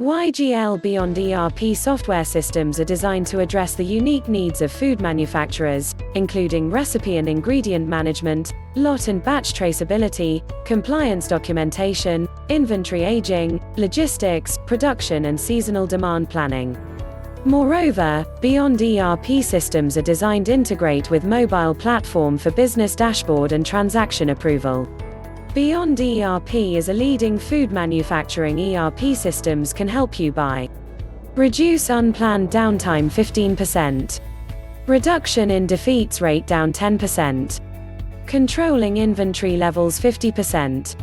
YGLBeyond ERP software systems are designed to address the unique needs of food manufacturers, including recipe and ingredient management, lot and batch traceability, compliance documentation, inventory aging, logistics, production and seasonal demand planning. Moreover, Beyond ERP systems are designed to integrate with mobile platform for business dashboard and transaction approval. Beyond ERP is a leading food manufacturing ERP systems can help you by reduce unplanned downtime 15%, reduction in defeats rate down 10%, controlling inventory levels 50%,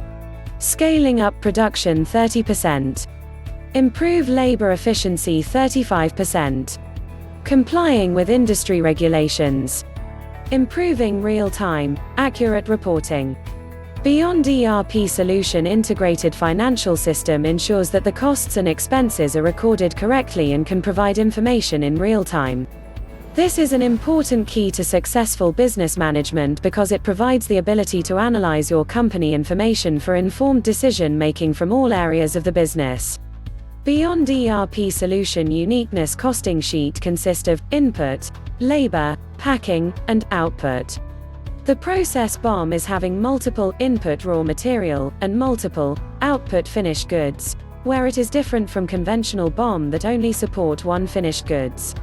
scaling up production 30%, improve labor efficiency 35%, complying with industry regulations, improving real-time, accurate reporting. Beyond ERP Solution integrated financial system ensures that the costs and expenses are recorded correctly and can provide information in real time. This is an important key to successful business management because it provides the ability to analyze your company information for informed decision making from all areas of the business. Beyond ERP Solution uniqueness costing sheet consists of input, labor, packing, and output. The process BOM is having multiple input raw material and multiple output finished goods, where it is different from conventional BOM that only support one finished goods.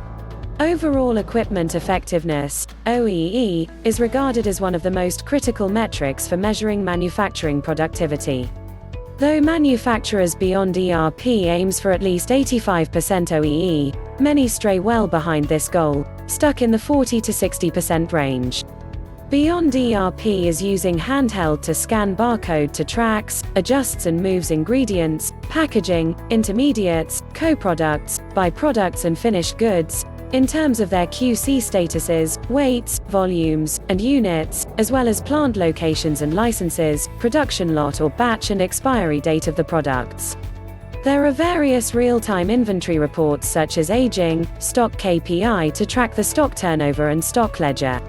Overall equipment effectiveness, OEE, is regarded as one of the most critical metrics for measuring manufacturing productivity. Though manufacturers Beyond ERP aims for at least 85% OEE, many stray well behind this goal, stuck in the 40 to 60% range. Beyond ERP is using handheld to scan barcode to tracks, adjusts and moves ingredients, packaging, intermediates, co-products, byproducts and finished goods, in terms of their QC statuses, weights, volumes, and units, as well as plant locations and licenses, production lot or batch and expiry date of the products. There are various real-time inventory reports such as aging, stock KPI to track the stock turnover and stock ledger.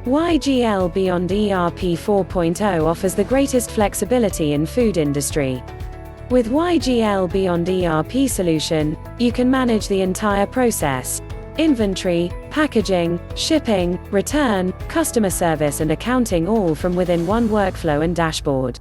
YglBeyond ERP4.0 offers the greatest flexibility in food industry. With YglBeyond ERP Solution, you can manage the entire process: inventory, packaging, shipping, return, customer service and accounting all from within one workflow and dashboard.